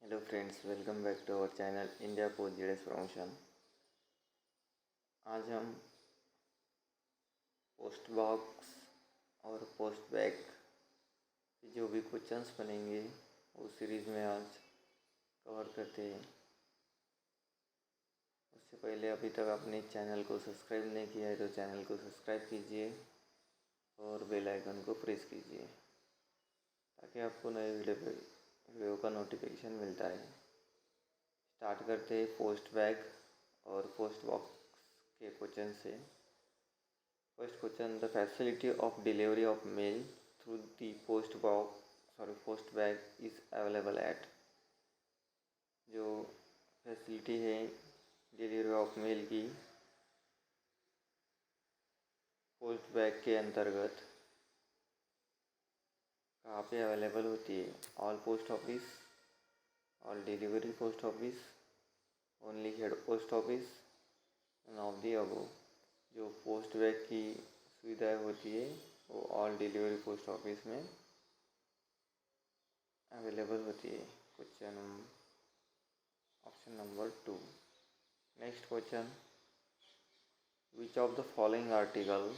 Hello friends, welcome back to our channel India post ZS promotion. आज हम post box और post bag के जो भी क्वेश्चंस बनेंगे उस सीरीज़ में आज कवर करते हैं। उससे पहले अभी तक आपने चैनल को सब्सक्राइब नहीं किया है तो चैनल को सब्सक्राइब कीजिए और बेल आइकन को प्रेस कीजिए ताकि आपको नए वीडियो का नोटिफिकेशन मिलता है। स्टार्ट करते हैं पोस्ट बैग और पोस्ट बॉक्स के क्वेश्चन से। First question, the facility of delivery of male through the post bag is available eight. जो फैसिलिटी है डिलीवरी ऑफ मेल की पोस्ट बैग के अंतर्गत कहाँ पे अवेलेबल होती है? All post office, all delivery post office, only head post office, none of the above. जो पोस्ट बैग की सुविधाएं होती है वो ऑल डिलीवरी पोस्ट ऑफिस में अवेलेबल होती है। Question option number 2। Next question, which of the following article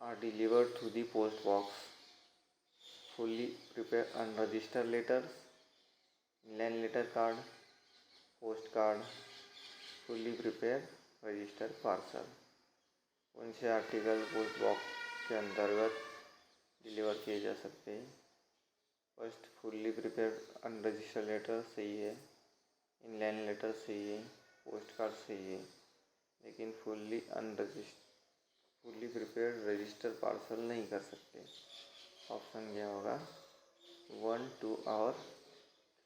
are delivered through the post box? Fully prepared unregistered letters, inline letter card, postcard, fully prepared registered parcel। कौन से article post box के अंतर्गत deliver किए जा सकते हैं? First, fully prepared unregistered letter सही है, इनलाइन लेटर सही है, पोस्ट कार्ड सही है, लेकिन फुल्ली प्रिपेयर्ड रजिस्टर पार्सल नहीं कर सकते। ऑप्शन क्या होगा? 1, 2 और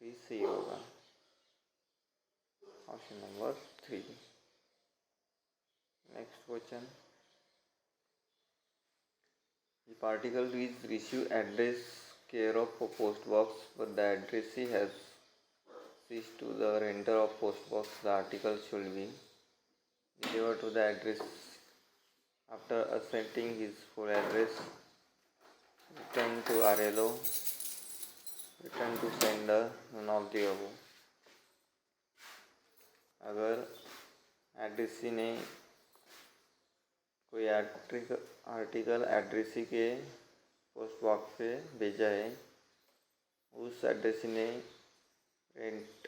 3 सही होगा। Option number 3। Next question, the particle is receive address care of a post box but the addressee has ceased to the renter of post box. The article should be delivered to the address after asserting his full address, return to RLO, return to sender, none of the above। अगर addressee ने कोई article addressee के post box पे भेजा है, उस addressee ने rent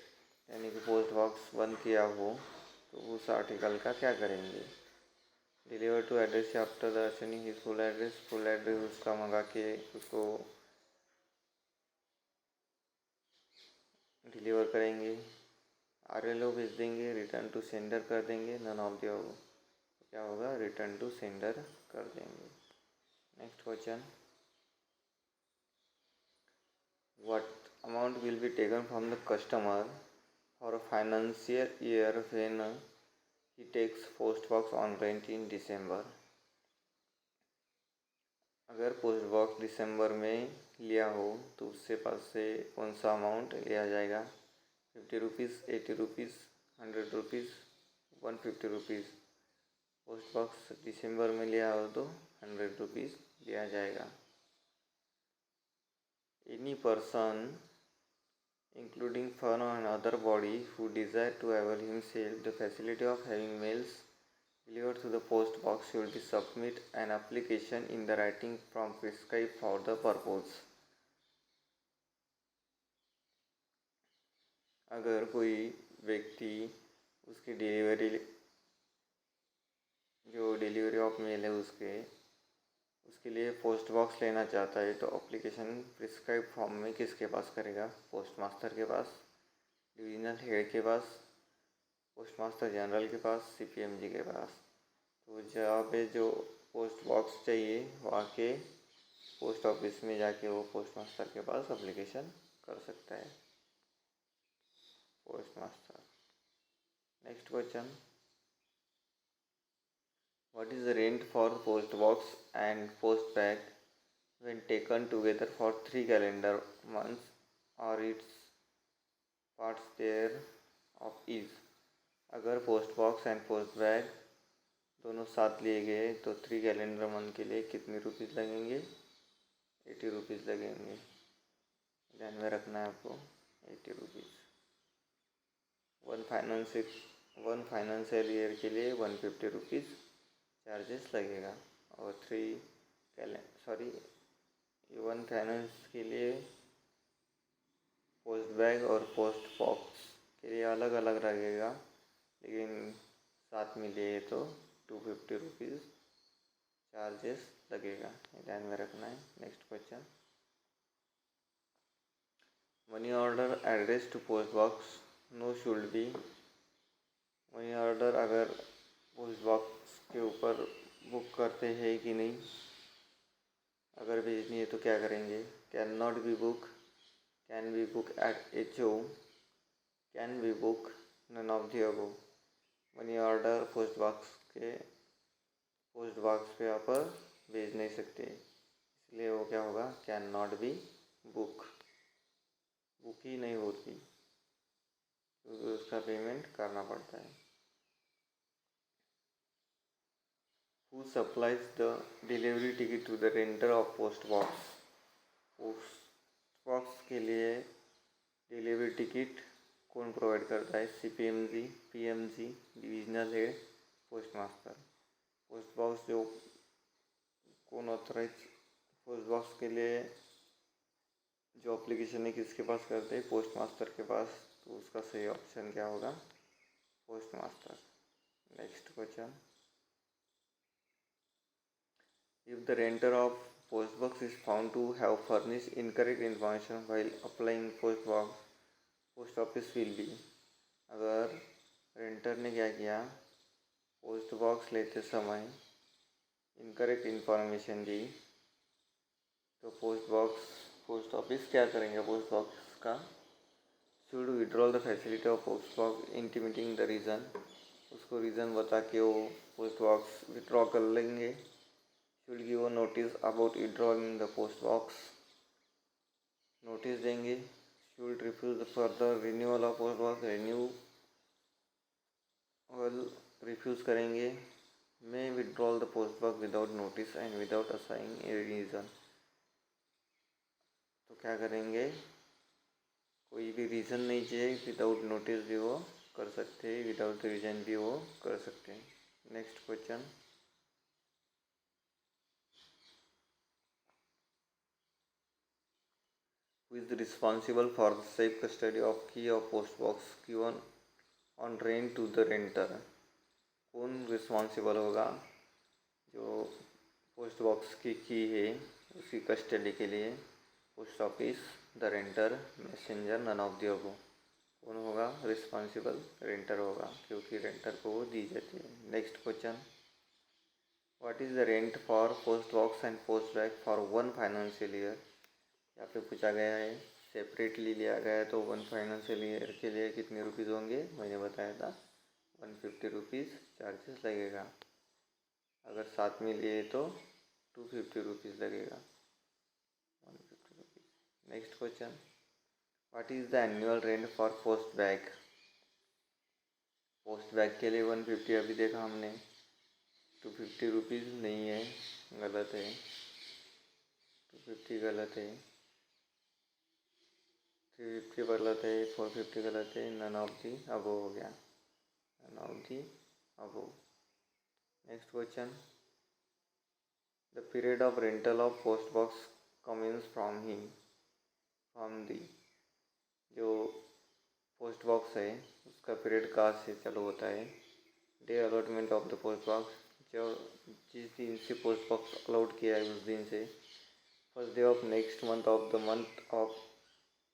यानी कि पोस्ट बॉक्स बंद किया हो तो उस आर्टिकल का क्या करेंगे? Deliver to address after the sending his full address उसका मंगा के उसको डिलीवर करेंगे, RLO भेज देंगे, रिटर्न टू सेंडर कर देंगे, नन ऑफ द अबव। क्या होगा? रिटर्न टू सेंडर कर देंगे। Next question, what amount will be taken from the customer for a financial year when he takes post box on rent in December. अगर post box दिसंबर में लिया हो तो उससे पास से कौन सा अमाउंट लिया जाएगा? 50 rupees, 80 rupees, 100 rupees, 150 rupees. Post box दिसंबर में लिया हो तो 100 रुपीज़ लिया जाएगा। Any person including firm and other body who desire to avail himself the facility of having mails delivered to the post box should submit an application in the writing from prescribed for the purpose। अगर कोई व्यक्ति उसकी delivery of male है उसके लिए post box लेना चाहता है तो एप्लीकेशन प्रिस्क्राइब फॉर्म में किसके पास करेगा? पोस्ट मास्टर के पास, डिविजनल हेड के पास, पोस्ट मास्टर जनरल के पास, CPMG के पास। तो जहाँ पे जो पोस्ट बॉक्स चाहिए वहाँ के पोस्ट ऑफिस में जाके वो पोस्ट मास्टर के पास एप्लीकेशन कर सकता है। Post master. Next question, what is the rent for post box and post bag when taken together for 3 calendar months or its parts thereof is? अगर post box and post bag दोनों साथ लिए गए तो 3 calendar month के लिए कितने rupees लगेंगे? 80 रुपीज़ लगेंगे। ध्यान में रखना है आपको। 80 रुपीज़। वन फाइनेंशियल ईयर के लिए 150 रुपीज़ चार्जेस लगेगा। और वन फाइनेंस के लिए पोस्ट बैग और पोस्ट बॉक्स के लिए अलग अलग लगेगा, लेकिन साथ में लिए तो 250 रुपीज़ चार्जेस लगेगा, ध्यान में रखना है। Next question, money order address to post box no should be. Money order अगर पोस्ट बॉक्स के ऊपर बुक करते हैं कि नहीं, अगर भेजनी है तो क्या करेंगे? Can not be book, can be book at HO, can be book, none of the above. Money order post box पे आप भेज नहीं सकते, इसलिए वो क्या होगा? कैन नॉट बी बुक ही नहीं होती, क्योंकि उसका पेमेंट करना पड़ता है। Who supplies the delivery ticket to the renter of post box? Post box के लिए डिलीवरी टिकट कौन प्रोवाइड करता है? CPMG, PMG, divisional head, post master. Post box जो कौन ऑथराइज पोस्ट बॉक्स के लिए जो एप्लीकेशन है किसके पास करते हैं? पोस्ट मास्टर के पास। तो उसका सही ऑप्शन क्या होगा? Post master. Next question, if the renter of post box is found to have furnished incorrect information while applying post box, post office will be। अगर रेंटर ने क्या किया? पोस्ट बॉक्स लेते समय इनकरेक्ट इन्फॉर्मेशन दी, तो पोस्ट ऑफिस क्या करेंगे? Post box का should withdrawal the facility of post box intimating the reason. उसको रीज़न बता के वो पोस्ट बॉक्स विड्रॉ कर लेंगे। Should give a notice about withdrawing the post box, notice देंगे। Should refuse further renewal of post box, refuse करेंगे। May withdrawal the post box without notice and without assigning a reason. तो क्या करेंगे? कोई भी reason नहीं चाहिए, without notice भी वो कर सकते हैं, विदाउट रीज़न भी वो कर सकते हैं। Next question, who is responsible for the safe custody of key of post box given on rent to the renter? कौन रिस्पॉन्सिबल होगा जो पोस्ट बॉक्स की है उसकी कस्टडी के लिए? Post office, the renter, messenger, none of the above. कौन होगा रिस्पॉन्सिबल? रेंटर होगा, क्योंकि रेंटर को वो दी जाती है। Next question, what is the rent for post box and post bag for 1 financial year? यहाँ पे पूछा गया है, सेपरेटली लिया गया है तो 1 फाइनेंशियल ईयर के लिए कितने रुपीज़ होंगे? मैंने बताया था 150 रुपीज़ चार्जेस लगेगा। अगर साथ में लिए तो 250 रुपीज़ लगेगा, 150 rupees. Next question, what is the annual rent for post bag? Post bag के लिए 150 अभी देखा हमने, 250 रुपीज़ नहीं है, गलत है, 250 गलत है, 350 गलत है, 450 गलत है, नन ऑफ दी अबव हो गया, none of the above. Next question, the period of rental of post box commence from the. जो पोस्ट बॉक्स है उसका पीरियड कहाँ से चालू होता है? Day allotment of the post box, जो जिस दिन से पोस्ट बॉक्स अलॉट किया है उस दिन से। First day of next month of the month of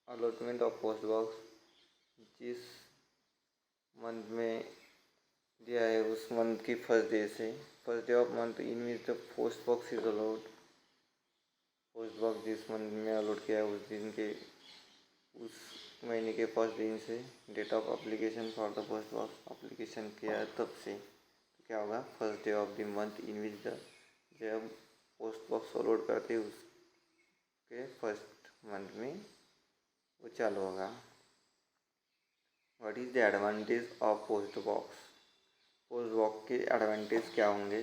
allotment of post box, जिस मंथ में दिया है उस मंथ की फर्स्ट डे से। First day of month in which the post box is a lot, post box जिस मंथ में allot किया है उस दिन के, उस महीने के फर्स्ट दिन से। Date of application for the post box, application किया है तब से, तो क्या होगा? First day of the month in which the, जब पोस्ट बॉक्स अलॉट करते उसके फर्स्ट मंथ में वो चालू होगा। What is the advantage of post box? Post box के एडवांटेज क्या होंगे?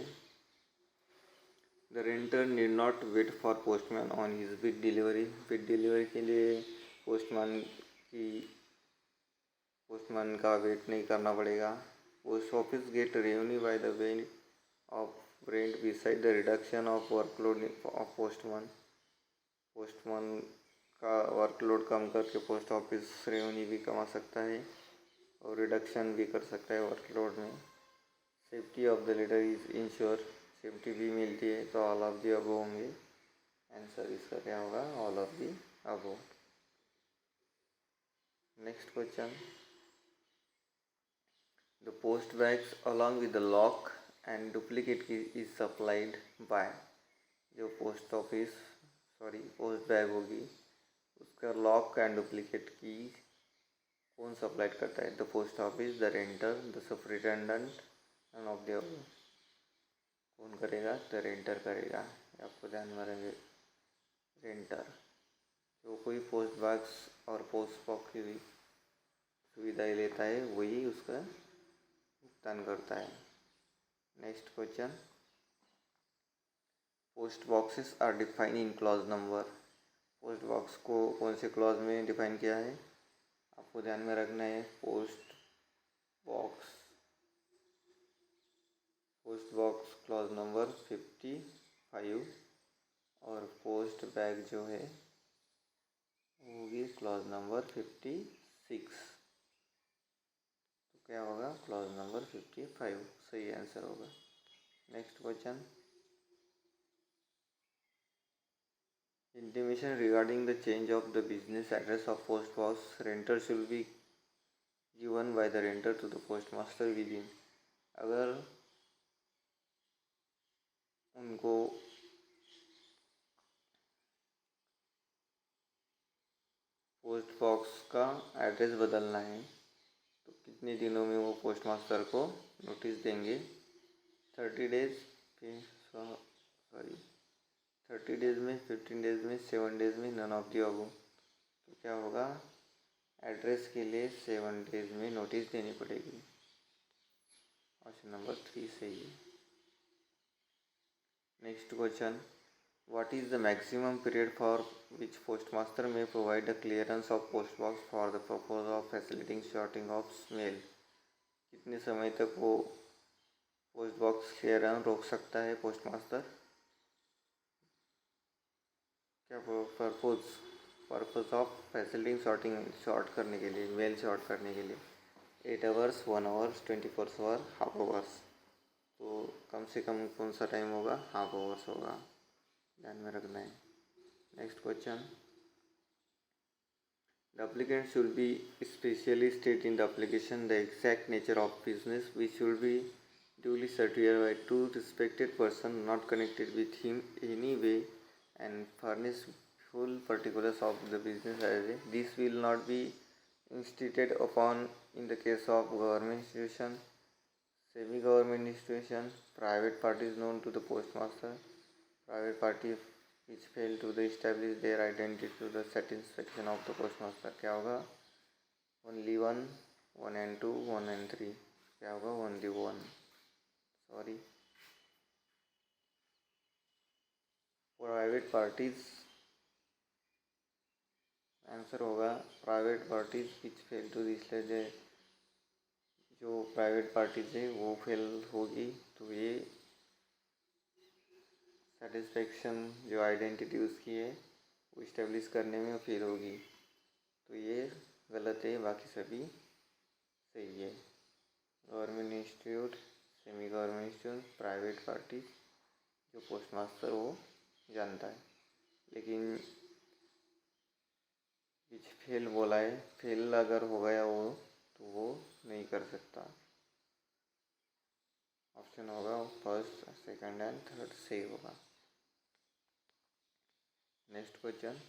The renter need not wait for postman on his big delivery. Big delivery के लिए पोस्टमैन का वेट नहीं करना पड़ेगा। Post office get revenue by the way of rent beside the reduction of workload of postman. Postman का workload कम करके post office revenue भी कमा सकता है और रिडक्शन भी कर सकता है वर्कलोड में। Safety of the leader is ensure, safety भी मिलती है, तो ऑल ऑफ दी अबव होंगे। आंसर इसका क्या होगा? All of the above. Next question, the post bags along with the lock and duplicate key is supplied by. जो post bag होगी उसका लॉक एंड डुप्लीकेट की कौन सप्लाइड करता है? The post office, the renter, the superintendent, none of the above. कौन करेगा? The रेंटर करेगा। आपको ध्यान में रखेंगे, रेंटर। जो कोई पोस्ट बॉक्स और पोस्ट बॉक्स की सुविधाएं लेता है वही उसका भुगतान करता है। Next question, post boxes are define in clause number. Post box को कौन से क्लॉज में डिफाइन किया है? आपको ध्यान में रखना है, पोस्ट बॉक्स क्लॉज नंबर 55 और पोस्ट बैग जो है होगी क्लॉज नंबर 56। तो क्या होगा? क्लॉज नंबर 55 सही आंसर होगा। Next question, intimation regarding the change of the business address of post box renter should be given by the renter to the post master within. अगर उनको post box का address बदलना है तो कितने दिनों में वो पोस्ट मास्टर को नोटिस देंगे? 30 डेज, 30 डेज में, 15 डेज में, 7 डेज में, नन ऑफ द अबव। तो क्या होगा? एड्रेस के लिए 7 डेज में नोटिस देनी पड़ेगी। ऑप्शन नंबर 3 सही है। Next question, what is the maximum period for which postmaster may provide a clearance of post box for the purpose of facilitating sorting of mail? कितने समय तक वो पोस्ट बॉक्स क्लियरेंस रोक सकता है पोस्ट मास्टर? क्या पर्पज ऑफ फैसिलिटिंग शॉर्ट करने के लिए, मेल शॉर्ट करने के लिए 8 hours, 1 hours, 24 hour, half hours. तो कम से कम कौन सा टाइम होगा? हाफ आवर्स होगा, ध्यान में रखना है। Next question, the applicant should be specially state in the application the exact nature of business which should be duly certified by two respected person not connected with him any way and furnish full particulars of the business as this will not be instituted upon in the case of government institution, semi-government institution, private parties known to the postmaster, private party which fail to establish their identity to the satisfaction of the postmaster। क्या होगा? Only 1, 1 and 2, 1 and 3। क्या होगा? Only 1, sorry. Private parties, answer होगा private parties which fail to इसलिए जो private parties है वो fail होगी तो ये सेटिस्फेक्शन जो आइडेंटिटी उसकी है वो इस्टेब्लिश करने में फेल होगी, तो ये गलत है, बाकी सभी सही है। Government institute, semi government institute, private party जो पोस्ट मास्टर वो जानता है, लेकिन कुछ फेल बोला है, फेल अगर हो गया वो तो वो नहीं कर सकता। ऑप्शन होगा फर्स्ट, सेकंड एंड थर्ड सही होगा। Next question,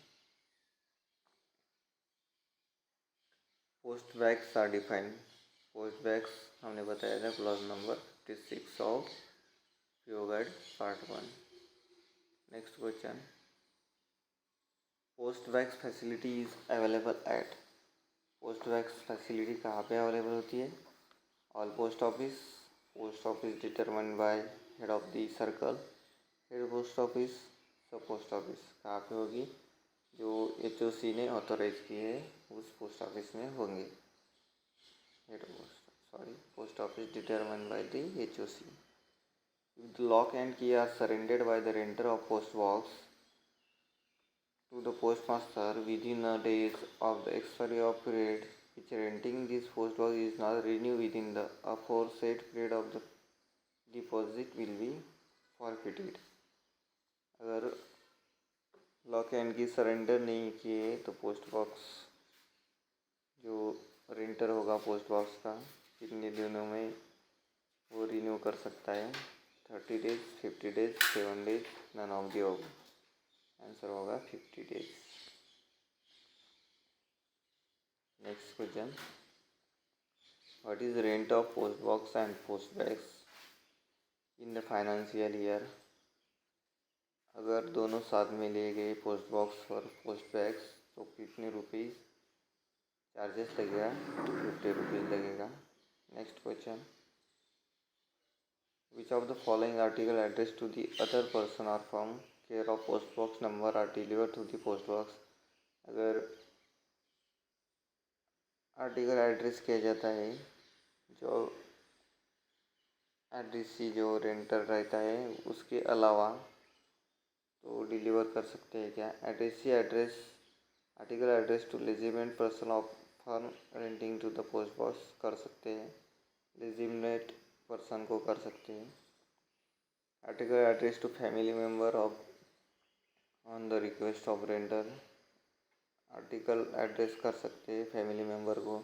post bags are defined. Post bags हमने बताया था clause number 56 of PO guide part 1। Next question, post bags facility is available at. Post bags facility कहाँ पे अवेलेबल होती है? All post office determined by head of the circle, head post office, sub post office. कहाँ पे होगी? जो HOC ने authorise किए उस पोस्ट ऑफिस में होंगे। Head post post office determined by the HOC। If the lock and key are surrendered by the renter of post box to the postmaster within a days of the expiry of period which renting this post box is not renewed within the aforesaid period of the deposit will be forfeited। अगर lock and की surrender नहीं किए तो post box जो रेंटर होगा post box का कितने दिनों में वो रिन्यू कर सकता है? 30 days, 50 days, 7 days, none of the होगा। आंसर होगा 50 days. Next question, what is rent of post box and post bags in the financial year? अगर दोनों साथ में लिए गए पोस्ट बॉक्स और पोस्ट बैग्स तो कितने रुपीज़ चार्जेस लगेगा? 250 रुपीज़ लगेगा। Next question, which of the following article addressed to the other person or from care of post box number are delivered to the post box? अगर article address किया जाता है जो addressee जो रेंटर रहता है उसके अलावा तो डिलीवर कर सकते हैं क्या? Addressee address article address to legitimate person of for renting to the post box कर सकते हैं, लेजिमेंट पर्सन को कर सकते हैं। Article address to family member of on the request of renter article address कर सकते हैं फैमिली मेम्बर को।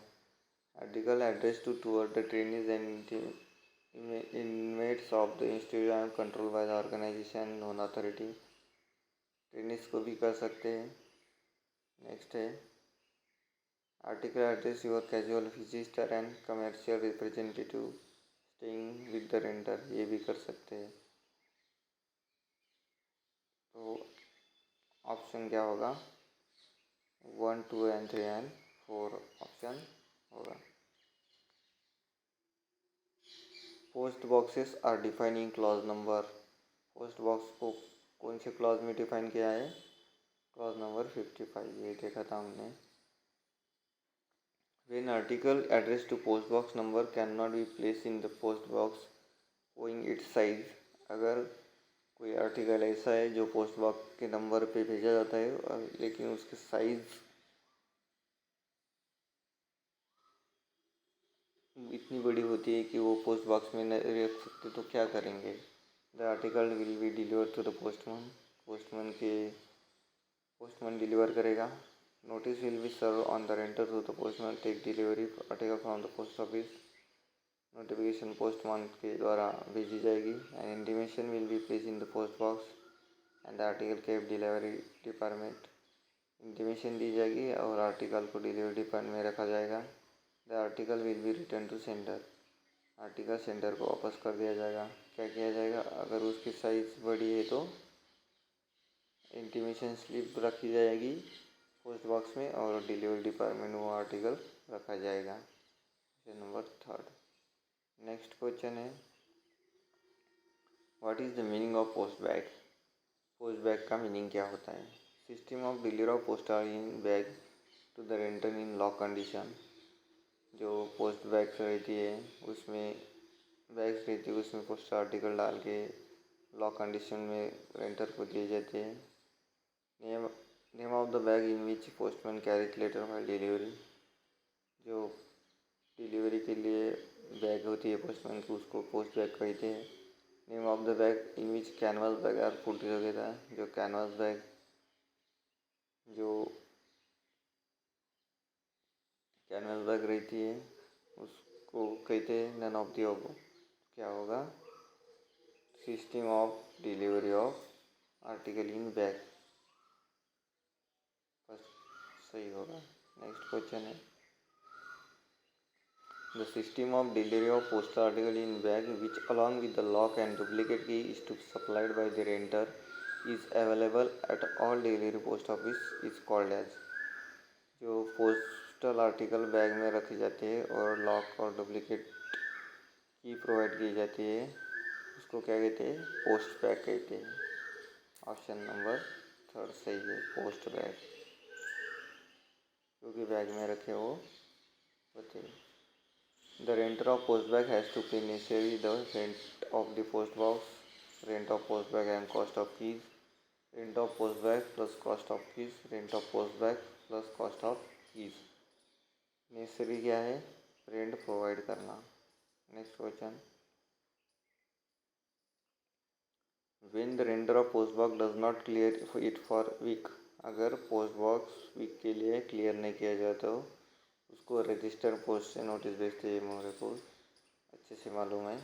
Article address to toward the trainees and inmates of the institute control by the organisation non authority trainees को भी कर सकते हैं। Next है article address your casual visitor and commercial representative staying with the रेंटर, ये भी कर सकते हैं। तो ऑप्शन क्या होगा? 1, 2 and 3 and 4 ऑप्शन होगा। Post boxes are defined in clause number, post box को कौन से क्लॉज में डिफाइन किया है? क्लॉज नंबर 55, ये देखा था हमने। When article addressed to post box number cannot be placed in the post box owing its size, अगर कोई आर्टिकल ऐसा है जो पोस्ट बॉक्स के नंबर पे भेजा जाता है लेकिन उसकी साइज़ इतनी बड़ी होती है कि वो पोस्ट बॉक्स में नहीं रख सकते, तो क्या करेंगे? The article will be deliver to the postman, postman deliver करेगा। Notice will be serve on the renter to the postman take delivery article from the post office, notification postman के द्वारा भेजी जाएगी। And intimation will be place in the post box and the article kept delivery department, intimation दी जाएगी और article को delivery department में रखा जाएगा। The article will be return to centre, article centre को वापस कर दिया जाएगा। क्या किया जाएगा? अगर उसकी साइज़ बड़ी है तो इंटीमेशन स्लिप रखी जाएगी पोस्ट बॉक्स में और डिलीवरी डिपार्टमेंट में वो आर्टिकल रखा जाएगा। Question number 3। नेक्स्ट क्वेश्चन है what is the meaning of post bag? Post bag का मीनिंग क्या होता है? System of delivery of postal in bag to the renter in lock condition, जो पोस्ट बैग्स रहती है उसमें बैग्स रहती है उसमें पोस्ट आर्टिकल डाल के लॉक कंडीशन में रेंटर को दिए जाते हैं। Name of the bag in which postman carries letter while delivery, जो डिलीवरी के लिए बैग होती है पोस्टमैन की उसको पोस्ट बैग कहते हैं। Name of the bag in which canvas bag are put together, जो कैनवास बैग जो कैनवास बैग रहती है उसको कहते हैं नन ऑफ दी अबव। क्या होगा? System of delivery of article in bag, बस सही होगा। नेक्स्ट क्वेश्चन है the system of delivery of postal article in bag which along with the lock and duplicate key is to supplied by the renter is available at all delivery post office is called as, जो postal article bag में रखे जाते हैं और lock और duplicate की provide की जाती है उसको क्या कहते हैं? पोस्ट बैग कहते हैं। ऑप्शन नंबर थर्ड सही है, पोस्ट बैग, क्योंकि बैग में रखे वो होते। The renter of post bag has to pay initially the rent of the post box, rent of post bag and cost of fees, rent of post bag plus cost of fees, rent of post bag plus cost of fees. Necessary क्या है? Rent provide करना। Next question, when the renter of post box does not clear it for week, अगर post box week के लिए clear नहीं किया जाए तो उसको रजिस्टर पोस्ट से नोटिस भेजते हैं। मेरे को अच्छे से मालूम है।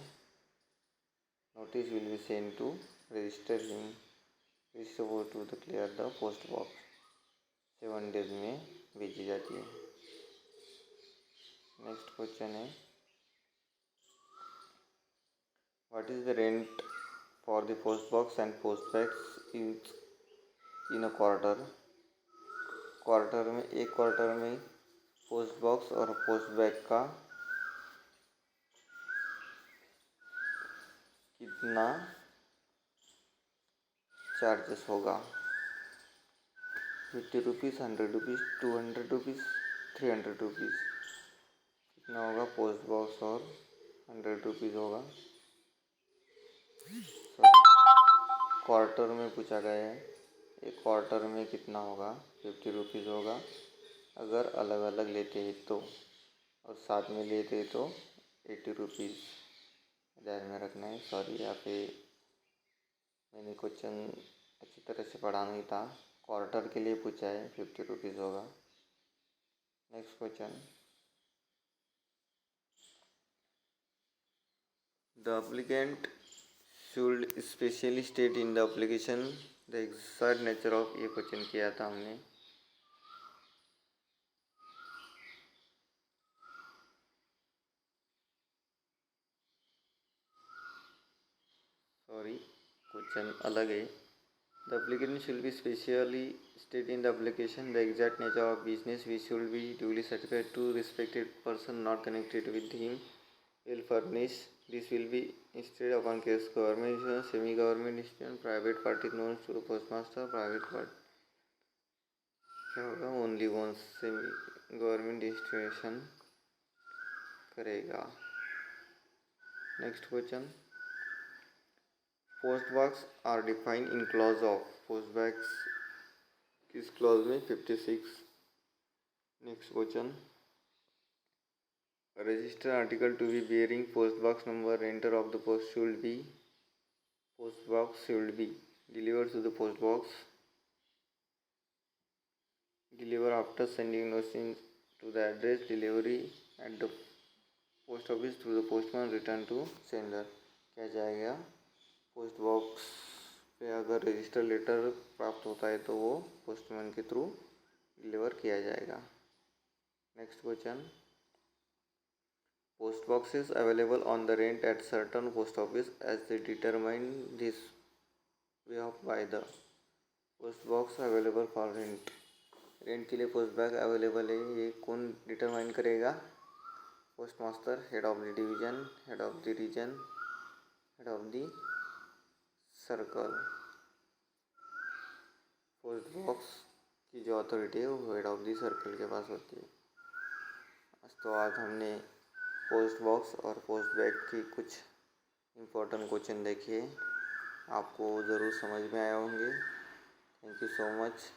Notice will be send to register to the clear the post box, 7 days में भेजी जाती है। नेक्स्ट क्वेश्चन है, what is the rent for the post box and post bags in a quarter. Quarter में, एक क्वार्टर में post box और post bag का कितना चार्जेस होगा? 50 रुपीज़, 100 रुपीज़, 200 रुपीज़, 300 रुपीज़। कितना होगा पोस्ट बॉक्स और 100 रुपीज़ होगा। क्वार्टर में पूछा गया है, एक क्वार्टर में कितना होगा? 50 रुपीज़ होगा अगर अलग अलग लेते हैं तो, और साथ में लेते हैं तो 80 रुपीज़। ध्यान में रखना है। सॉरी, यहाँ पे मैंने क्वेश्चन अच्छी तरह से पढ़ा नहीं था। क्वार्टर के लिए पूछा है, 50 रुपीज़ होगा। Next question, the applicant should specially state in the application the exact nature of, ये क्वेश्चन किया था हमने। सॉरी, क्वेश्चन अलग है। The applicant should be specially state in the application the exact nature of business which should be duly certified to respected person not connected with him will furnish. This will be instead upon case government institution, semi-government institution, private party known to the postmaster, private party क्या होगा? Only one semi government institution करेगा। Next question, post box are defined in clause of, post bags किस clause में? 56। Next question, register article to be bearing post box number, renter of the post should be, post box should be deliver to the post box, deliver after sending notice to the address, delivery at the post office to the postman, return to sender. क्या जाएगा? Post box पे अगर register letter प्राप्त होता है तो वो postman के थ्रू डिलीवर किया जाएगा। Next question, post boxes available on the rent at certain post office as they determine this way of by the, post box available for rent, rent के लिए पोस्ट बैग अवेलेबल है, ये कौन determine करेगा? Postmaster, head of the division, head of the region, head of the circle. Post box की जो authority है वो हेड ऑफ द सर्कल के पास होती है। तो आज हमने पोस्ट बॉक्स और पोस्ट बैग की कुछ इम्पोर्टेंट क्वेश्चन देखिए, आपको ज़रूर समझ में आए होंगे। Thank you so much.